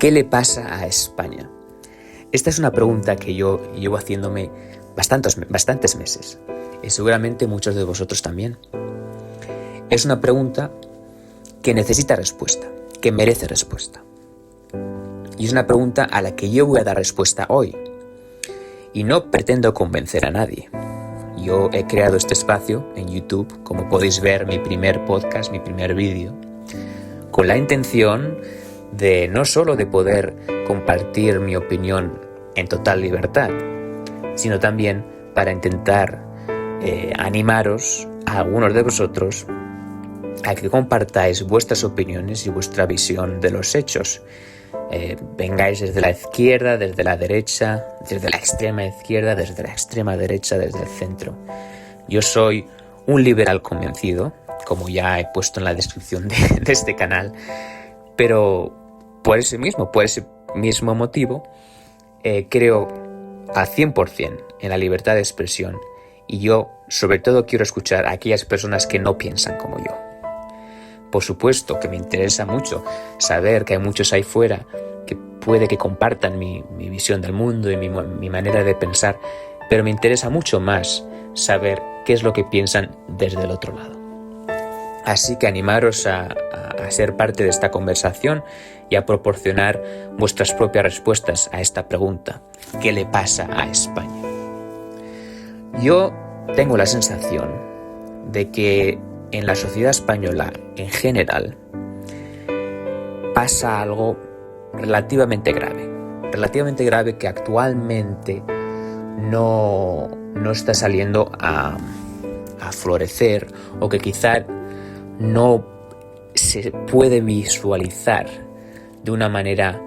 ¿Qué le pasa a España? Esta es una pregunta que yo llevo haciéndome bastantes meses, y seguramente muchos de vosotros también. Es una pregunta que necesita respuesta, que merece respuesta. Y es una pregunta a la que yo voy a dar respuesta hoy. Y no pretendo convencer a nadie. Yo he creado este espacio en YouTube, como podéis ver, mi primer podcast, mi primer vídeo, con la intención de no solo de poder compartir mi opinión en total libertad, sino también para intentar animaros a algunos de vosotros a que compartáis vuestras opiniones y vuestra visión de los hechos. Vengáis desde la izquierda, desde la derecha, desde la extrema izquierda, desde la extrema derecha, desde el centro. Yo soy un liberal convencido, como ya he puesto en la descripción de este canal, pero por ese mismo motivo creo al 100% en la libertad de expresión, y yo sobre todo quiero escuchar a aquellas personas que no piensan como yo. Por supuesto que me interesa mucho saber que hay muchos ahí fuera que puede que compartan mi visión del mundo y mi manera de pensar, pero me interesa mucho más saber qué es lo que piensan desde el otro lado. Así que animaros a ser parte de esta conversación y a proporcionar vuestras propias respuestas a esta pregunta: ¿qué le pasa a España? Yo tengo la sensación de que en la sociedad española en general pasa algo relativamente grave que actualmente no está saliendo a florecer, o que quizá no se puede visualizar de una manera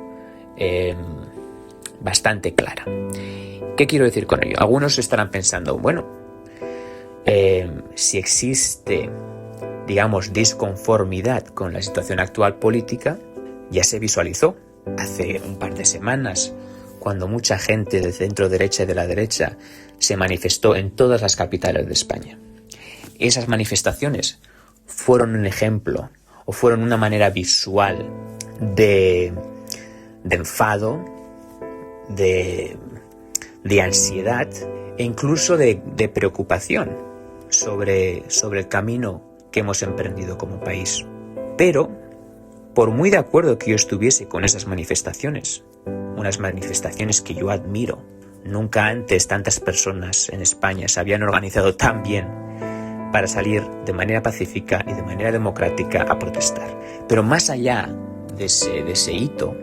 bastante clara. ¿Qué quiero decir con ello? Algunos estarán pensando, si existe, digamos, disconformidad con la situación actual política, ya se visualizó hace un par de semanas, cuando mucha gente del centro derecha y de la derecha se manifestó en todas las capitales de España. Esas manifestaciones fueron un ejemplo, o fueron una manera visual de enfado, de ansiedad e incluso de preocupación sobre el camino que hemos emprendido como país. Pero, por muy de acuerdo que yo estuviese con esas manifestaciones, unas manifestaciones que yo admiro, nunca antes tantas personas en España se habían organizado tan bien para salir de manera pacífica y de manera democrática a protestar. Pero más allá de ese hito,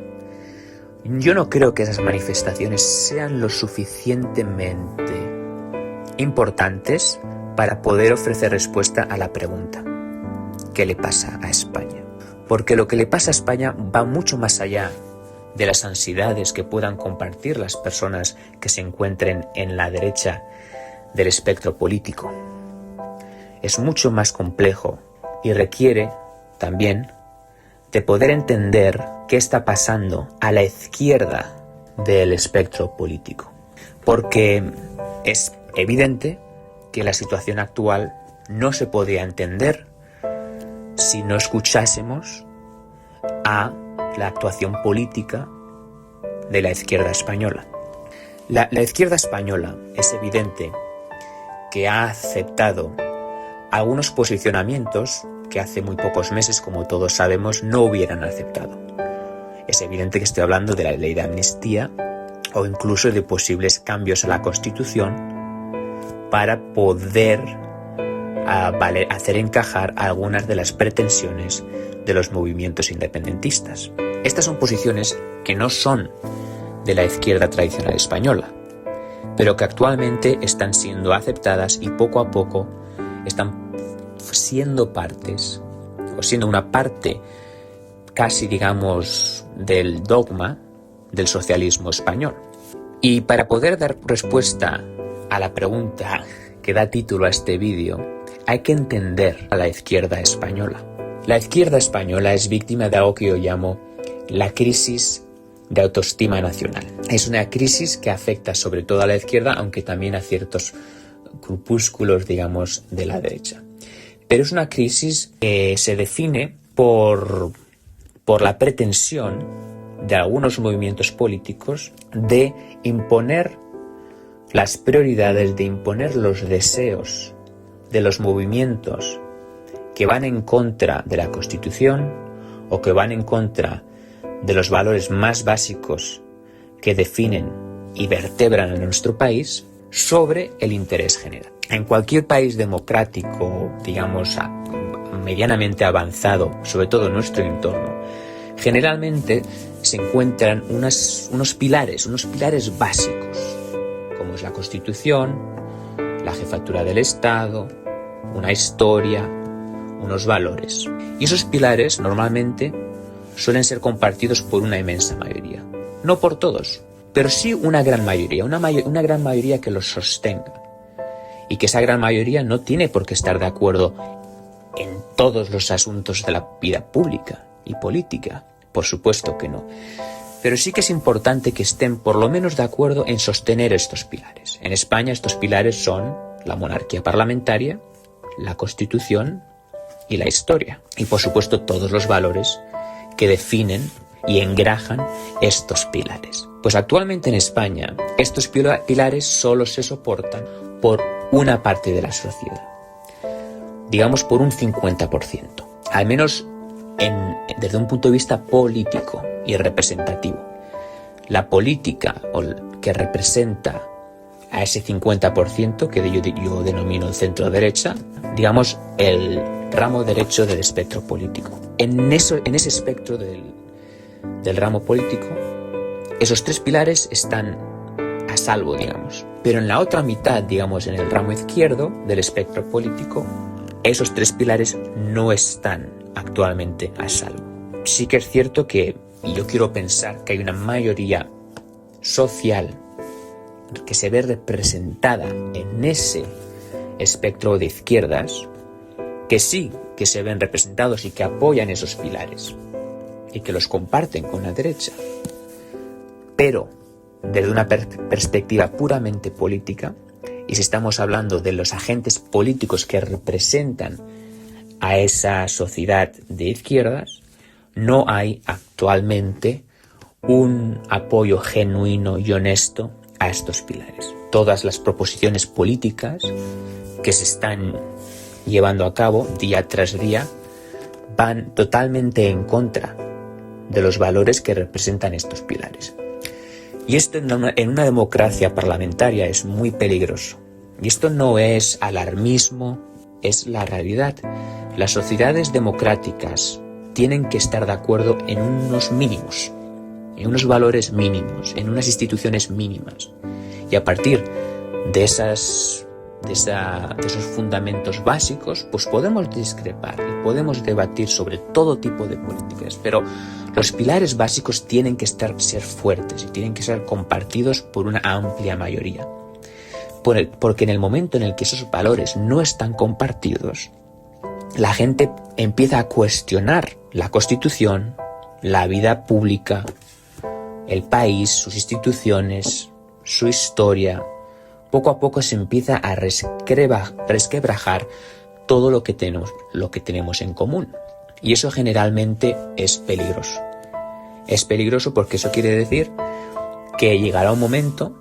yo no creo que esas manifestaciones sean lo suficientemente importantes para poder ofrecer respuesta a la pregunta: ¿qué le pasa a España? Porque lo que le pasa a España va mucho más allá de las ansiedades que puedan compartir las personas que se encuentren en la derecha del espectro político. Es mucho más complejo y requiere también de poder entender qué está pasando a la izquierda del espectro político. Porque es evidente que la situación actual no se podía entender si no escuchásemos a la actuación política de la izquierda española. La izquierda española es evidente que ha aceptado algunos posicionamientos que hace muy pocos meses, como todos sabemos, no hubieran aceptado. Es evidente que estoy hablando de la ley de amnistía o incluso de posibles cambios a la Constitución para poder hacer encajar algunas de las pretensiones de los movimientos independentistas. Estas son posiciones que no son de la izquierda tradicional española, pero que actualmente están siendo aceptadas y poco a poco están siendo partes, o siendo una parte casi, digamos, del dogma del socialismo español. Y para poder dar respuesta a la pregunta que da título a este vídeo, hay que entender a la izquierda española. La izquierda española es víctima de algo que yo llamo la crisis de autoestima nacional. Es una crisis que afecta sobre todo a la izquierda, aunque también a ciertos grupúsculos, digamos, de la derecha. Pero es una crisis que se define por la pretensión de algunos movimientos políticos de imponer las prioridades, de imponer los deseos de los movimientos que van en contra de la Constitución o que van en contra de los valores más básicos que definen y vertebran a nuestro país sobre el interés general. En cualquier país democrático, digamos, medianamente avanzado, sobre todo en nuestro entorno, generalmente se encuentran unos pilares básicos, como es la Constitución, la jefatura del Estado, una historia, unos valores. Y esos pilares normalmente suelen ser compartidos por una inmensa mayoría. No por todos, pero sí una gran mayoría, una gran mayoría que los sostenga. Y que esa gran mayoría no tiene por qué estar de acuerdo en todos los asuntos de la vida pública y política. Por supuesto que no. Pero sí que es importante que estén por lo menos de acuerdo en sostener estos pilares. En España estos pilares son la monarquía parlamentaria, la Constitución y la historia. Y por supuesto todos los valores que definen y engrajan estos pilares. Pues actualmente en España estos pilares solo se soportan por una parte de la sociedad, digamos por un 50%, al menos desde un punto de vista político y representativo. La política que representa a ese 50% que yo denomino el centro derecha, digamos el ramo derecho del espectro político. En ese espectro del ramo político, esos tres pilares están a salvo, digamos. Pero en la otra mitad, digamos, en el ramo izquierdo del espectro político, esos tres pilares no están actualmente a salvo. Sí que es cierto que, y yo quiero pensar que hay una mayoría social que se ve representada en ese espectro de izquierdas, que sí que se ven representados y que apoyan esos pilares y que los comparten con la derecha, pero desde una perspectiva puramente política, y si estamos hablando de los agentes políticos que representan a esa sociedad de izquierdas, no hay actualmente un apoyo genuino y honesto a estos pilares. Todas las proposiciones políticas que se están llevando a cabo día tras día van totalmente en contra de los valores que representan estos pilares. Y esto en una democracia parlamentaria es muy peligroso. Y esto no es alarmismo, es la realidad. Las sociedades democráticas tienen que estar de acuerdo en unos mínimos, en unos valores mínimos, en unas instituciones mínimas. Y a partir de esos fundamentos básicos, pues podemos discrepar y podemos debatir sobre todo tipo de políticas, pero los pilares básicos tienen que ser fuertes y tienen que ser compartidos por una amplia mayoría. Porque en el momento en el que esos valores no están compartidos, la gente empieza a cuestionar la Constitución, la vida pública, el país, sus instituciones, su historia. Poco a poco se empieza a resquebrajar todo lo que tenemos en común. Y eso generalmente es peligroso. Es peligroso porque eso quiere decir que llegará un momento,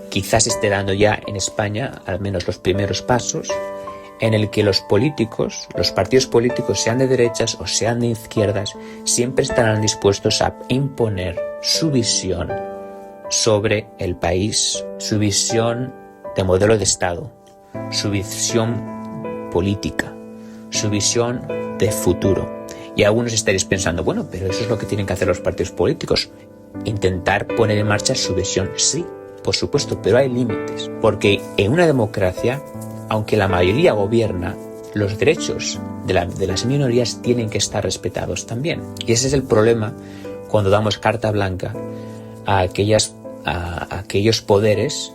quizás esté dando ya en España al menos los primeros pasos, en el que los partidos políticos, sean de derechas o sean de izquierdas, siempre estarán dispuestos a imponer su visión sobre el país, su visión de modelo de Estado, su visión política, su visión de futuro. Y algunos estaréis pensando, bueno, pero eso es lo que tienen que hacer los partidos políticos, intentar poner en marcha su visión. Sí, por supuesto, pero hay límites, porque en una democracia, aunque la mayoría gobierna, los derechos de las minorías tienen que estar respetados también. Y ese es el problema cuando damos carta blanca a aquellos poderes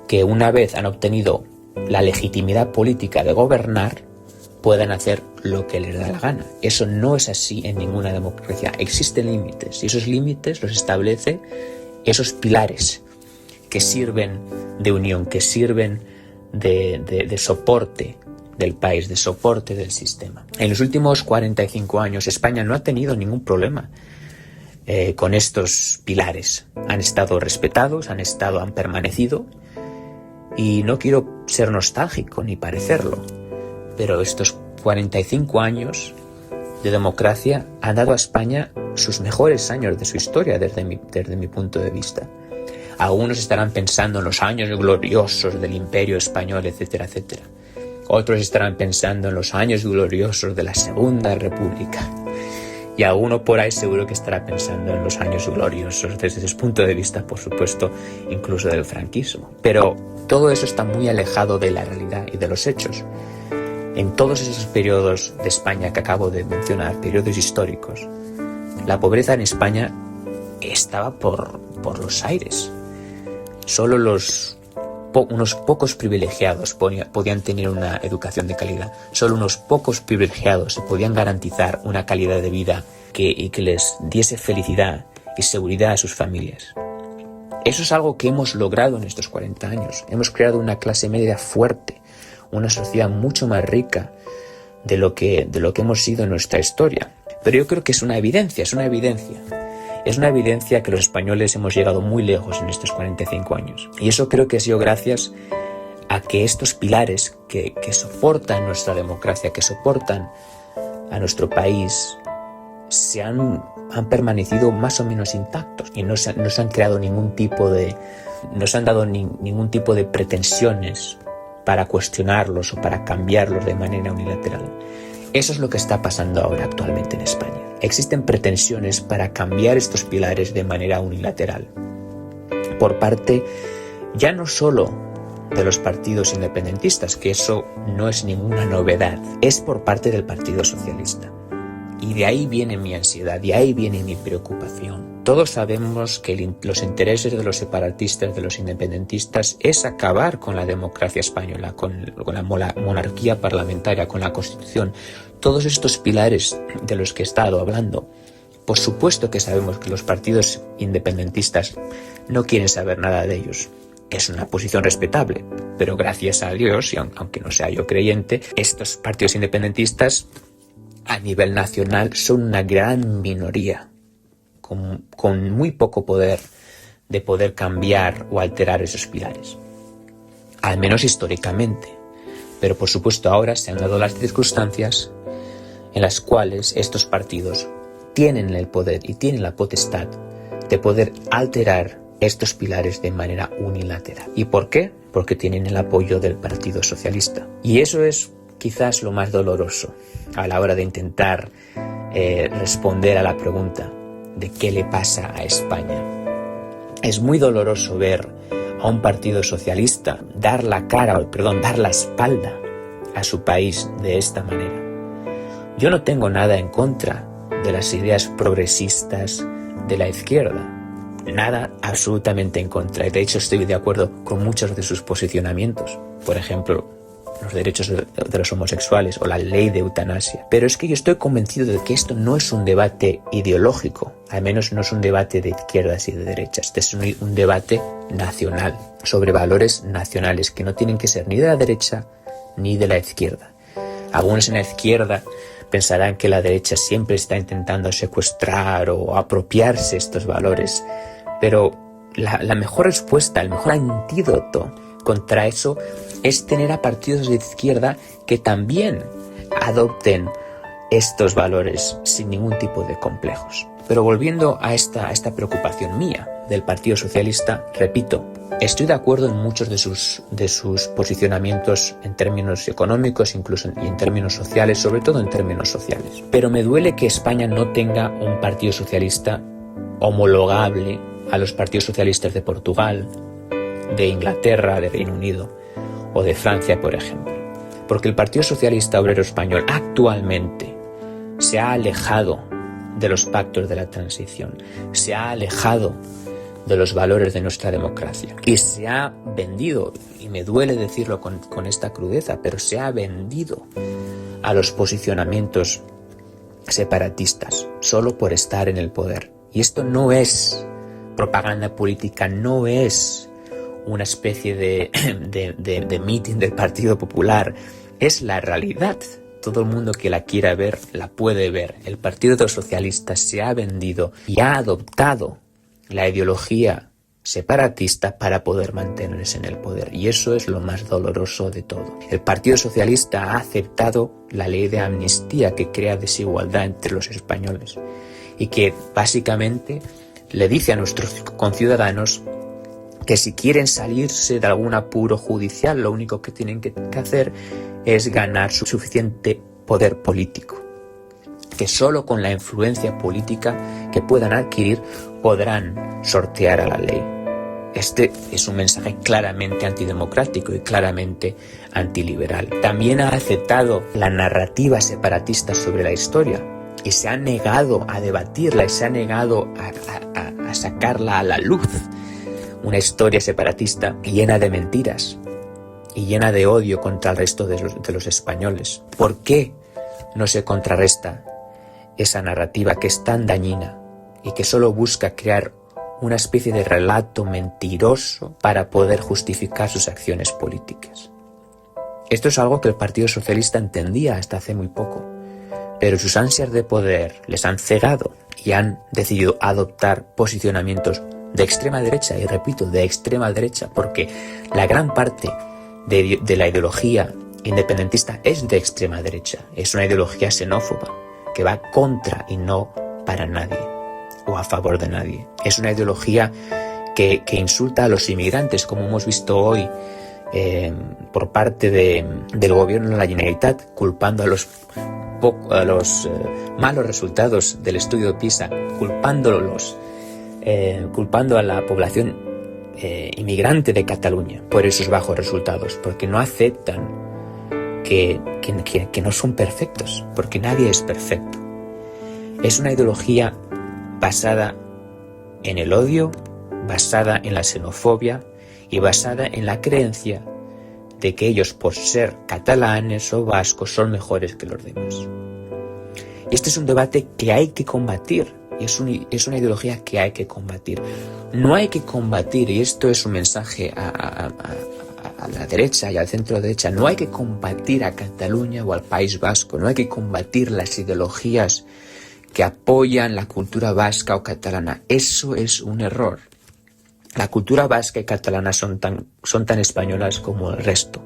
que una vez han obtenido la legitimidad política de gobernar, puedan hacer lo que les da la gana. Eso no es así en ninguna democracia. Existen límites y esos límites los establece esos pilares que sirven de unión, que sirven de soporte del país, de soporte del sistema. En los últimos 45 años España no ha tenido ningún problema con estos pilares. Han estado respetados, han permanecido, y no quiero ser nostálgico ni parecerlo, pero estos 45 años de democracia han dado a España sus mejores años de su historia desde mi punto de vista. Algunos estarán pensando en los años gloriosos del Imperio Español, etcétera, etcétera. Otros estarán pensando en los años gloriosos de la Segunda República. Y alguno por ahí seguro que estará pensando en los años gloriosos desde su punto de vista, por supuesto, incluso del franquismo. Pero todo eso está muy alejado de la realidad y de los hechos. En todos esos periodos de España que acabo de mencionar, periodos históricos, la pobreza en España estaba por los aires. Solo unos pocos privilegiados podían tener una educación de calidad. Solo unos pocos privilegiados se podían garantizar una calidad de vida y que les diese felicidad y seguridad a sus familias. Eso es algo que hemos logrado en estos 40 años. Hemos creado una clase media fuerte, una sociedad mucho más rica de lo que hemos sido en nuestra historia. Pero yo creo que es una evidencia. Es una evidencia que los españoles hemos llegado muy lejos en estos 45 años. Y eso creo que ha sido gracias a que estos pilares que soportan nuestra democracia, que soportan a nuestro país, han permanecido más o menos intactos y no se han creado no se han dado ningún tipo de pretensiones para cuestionarlos o para cambiarlos de manera unilateral. Eso es lo que está pasando ahora actualmente en España. Existen pretensiones para cambiar estos pilares de manera unilateral, por parte ya no solo de los partidos independentistas, que eso no es ninguna novedad, es por parte del Partido Socialista. Y de ahí viene mi ansiedad, de ahí viene mi preocupación. Todos sabemos que los intereses de los separatistas, de los independentistas, es acabar con la democracia española, con la monarquía parlamentaria, con la Constitución. Todos estos pilares de los que he estado hablando, por supuesto que sabemos que los partidos independentistas no quieren saber nada de ellos. Es una posición respetable, pero gracias a Dios, y aunque no sea yo creyente, estos partidos independentistas a nivel nacional son una gran minoría, con muy poco poder de poder cambiar o alterar esos pilares, al menos históricamente. Pero por supuesto ahora se han dado las circunstancias en las cuales estos partidos tienen el poder y tienen la potestad de poder alterar estos pilares de manera unilateral. ¿Y por qué? Porque tienen el apoyo del Partido Socialista. Y eso es quizás lo más doloroso a la hora de intentar responder a la pregunta de qué le pasa a España. Es muy doloroso ver a un partido socialista dar la espalda a su país de esta manera. Yo no tengo nada en contra de las ideas progresistas de la izquierda, nada absolutamente en contra. De hecho, estoy de acuerdo con muchos de sus posicionamientos. Por ejemplo, los derechos de los homosexuales o la ley de eutanasia. Pero es que yo estoy convencido de que esto no es un debate ideológico, al menos no es un debate de izquierdas y de derechas. Este es un debate nacional, sobre valores nacionales que no tienen que ser ni de la derecha ni de la izquierda. Algunos en la izquierda pensarán que la derecha siempre está intentando secuestrar o apropiarse estos valores, pero la mejor respuesta, el mejor antídoto contra eso es tener a partidos de izquierda que también adopten estos valores sin ningún tipo de complejos. Pero volviendo a esta preocupación mía del Partido Socialista, repito, estoy de acuerdo en muchos de sus posicionamientos en términos económicos, incluso y en términos sociales, sobre todo en términos sociales. Pero me duele que España no tenga un Partido Socialista homologable a los partidos socialistas de Portugal, de Inglaterra, de Reino Unido o de Francia, por ejemplo. Porque el Partido Socialista Obrero Español actualmente se ha alejado de los pactos de la transición, se ha alejado de los valores de nuestra democracia y se ha vendido, y me duele decirlo con esta crudeza, pero se ha vendido a los posicionamientos separatistas solo por estar en el poder. Y esto no es propaganda política, no es una especie de meeting del Partido Popular, es la realidad. todo el mundo que la quiera ver, la puede ver. El Partido Socialista se ha vendido y ha adoptado la ideología separatista para poder mantenerse en el poder. Y eso es lo más doloroso de todo. El Partido Socialista ha aceptado la ley de amnistía que crea desigualdad entre los españoles y que básicamente le dice a nuestros conciudadanos que si quieren salirse de algún apuro judicial, lo único que tienen que hacer es ganar suficiente poder político, que solo con la influencia política que puedan adquirir podrán sortear a la ley. Este es un mensaje claramente antidemocrático y claramente antiliberal. También ha aceptado la narrativa separatista sobre la historia y se ha negado a debatirla y se ha negado a sacarla a la luz. Una historia separatista llena de mentiras y llena de odio contra el resto de los españoles. ¿Por qué no se contrarresta esa narrativa que es tan dañina y que solo busca crear una especie de relato mentiroso para poder justificar sus acciones políticas? Esto es algo que el Partido Socialista entendía hasta hace muy poco, pero sus ansias de poder les han cegado y han decidido adoptar posicionamientos de extrema derecha, y repito, de extrema derecha, porque la gran parte de la ideología independentista es de extrema derecha. Es una ideología xenófoba que va contra y no para nadie o a favor de nadie. Es una ideología que insulta a los inmigrantes, como hemos visto hoy por parte del gobierno de la Generalitat, culpando a los malos resultados del estudio PISA, culpando a la población inmigrante de Cataluña por esos bajos resultados, porque no aceptan que no son perfectos, porque nadie es perfecto. Es una ideología basada en el odio, basada en la xenofobia y basada en la creencia de que ellos, por ser catalanes o vascos, son mejores que los demás. Y este es un debate que hay que combatir. Es una ideología que hay que combatir. No hay que combatir, y esto es un mensaje a la derecha y al centro derecha, no hay que combatir a Cataluña o al País Vasco, no hay que combatir las ideologías que apoyan la cultura vasca o catalana. Eso es un error. La cultura vasca y catalana son tan españolas como el resto.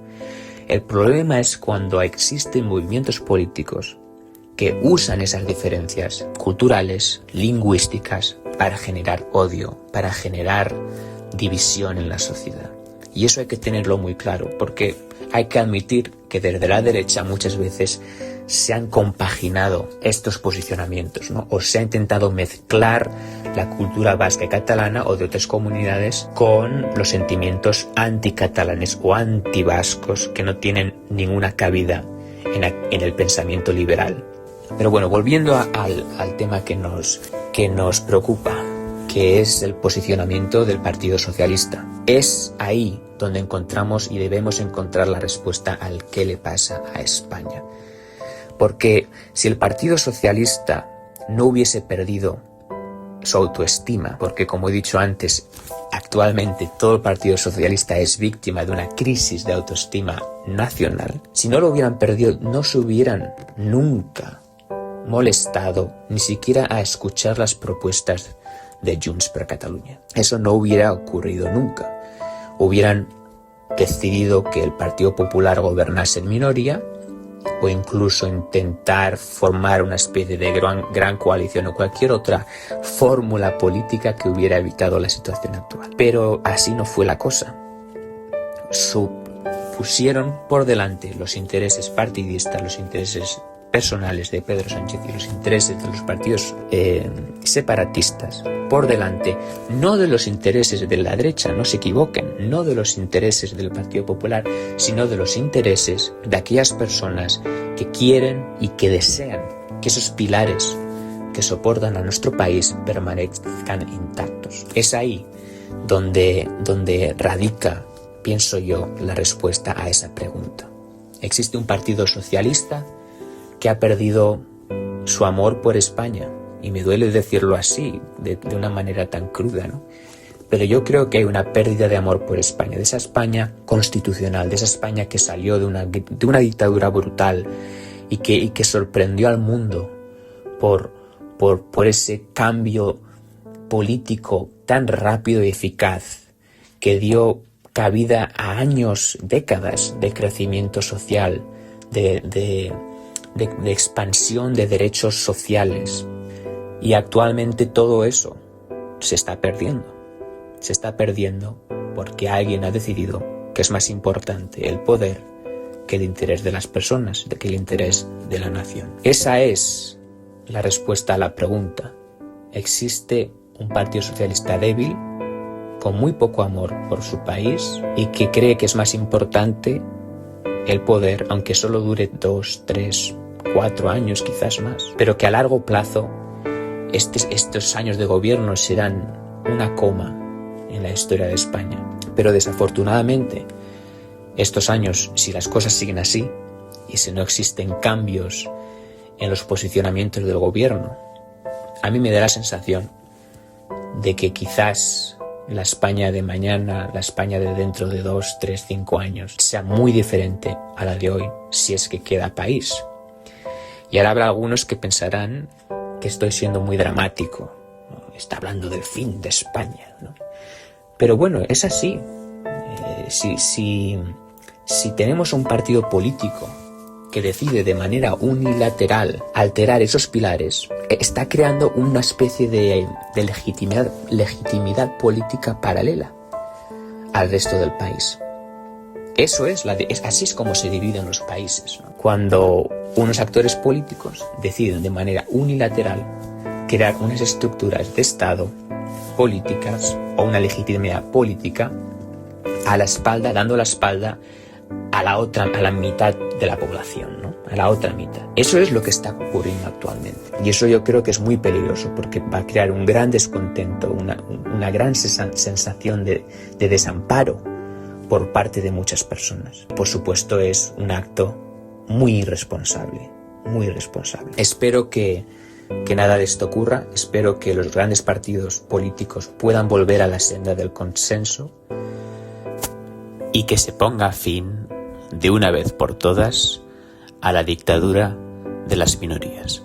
El problema es cuando existen movimientos políticos que usan esas diferencias culturales, lingüísticas, para generar odio, para generar división en la sociedad. Y eso hay que tenerlo muy claro, porque hay que admitir que desde la derecha muchas veces se han compaginado estos posicionamientos, ¿no? O se ha intentado mezclar la cultura vasca y catalana o de otras comunidades con los sentimientos anticatalanes o antivascos que no tienen ninguna cabida en el pensamiento liberal. Pero bueno, volviendo al tema que nos preocupa, que es el posicionamiento del Partido Socialista. Es ahí donde encontramos y debemos encontrar la respuesta al qué le pasa a España. Porque si el Partido Socialista no hubiese perdido su autoestima, porque como he dicho antes, actualmente todo el Partido Socialista es víctima de una crisis de autoestima nacional, si no lo hubieran perdido, no se hubieran nunca molestado ni siquiera a escuchar las propuestas de Junts per Catalunya. Eso no hubiera ocurrido nunca. Hubieran decidido que el Partido Popular gobernase en minoría o incluso intentar formar una especie de gran coalición o cualquier otra fórmula política que hubiera evitado la situación actual. Pero así no fue la cosa. Pusieron por delante los intereses partidistas, los intereses personales de Pedro Sánchez y los intereses de los partidos separatistas por delante, no de los intereses de la derecha, no se equivoquen, no de los intereses del Partido Popular, sino de los intereses de aquellas personas que quieren y que desean que esos pilares que soportan a nuestro país permanezcan intactos. Es ahí donde radica, pienso yo, la respuesta a esa pregunta. Existe un partido socialista que ha perdido su amor por España, y me duele decirlo así, de una manera tan cruda, ¿no? Pero yo creo que hay una pérdida de amor por España, de esa España constitucional, de esa España que salió de una dictadura brutal y que sorprendió al mundo por ese cambio político tan rápido y eficaz que dio cabida a años, décadas de crecimiento social, de expansión de derechos sociales. Y actualmente todo eso se está perdiendo. Se está perdiendo porque alguien ha decidido que es más importante el poder que el interés de las personas, que el interés de la nación. Esa es la respuesta a la pregunta. ¿Existe un Partido Socialista débil, con muy poco amor por su país y que cree que es más importante el poder, aunque solo dure 2, 3, 4 años, quizás más, pero que a largo plazo estos años de gobierno serán una coma en la historia de España? Pero desafortunadamente estos años, si las cosas siguen así y si no existen cambios en los posicionamientos del gobierno, a mí me da la sensación de que quizás la España de mañana, la España de dentro de 2, 3, 5 años, sea muy diferente a la de hoy, si es que queda país. Y ahora habrá algunos que pensarán que estoy siendo muy dramático, ¿no? Está hablando del fin de España, ¿no? Pero bueno, es así. Si tenemos un partido político que decide de manera unilateral alterar esos pilares, está creando una especie de legitimidad política paralela al resto del país. Eso así es como se dividen los países, ¿no? Cuando unos actores políticos deciden de manera unilateral crear unas estructuras de Estado políticas o una legitimidad política dando la espalda a la mitad de la población, ¿no? A la otra mitad. Eso es lo que está ocurriendo actualmente. Y eso yo creo que es muy peligroso porque va a crear un gran descontento, una gran sensación de desamparo por parte de muchas personas. Por supuesto, es un acto muy irresponsable, muy irresponsable. Espero que nada de esto ocurra. Espero que los grandes partidos políticos puedan volver a la senda del consenso y que se ponga fin, de una vez por todas, a la dictadura de las minorías.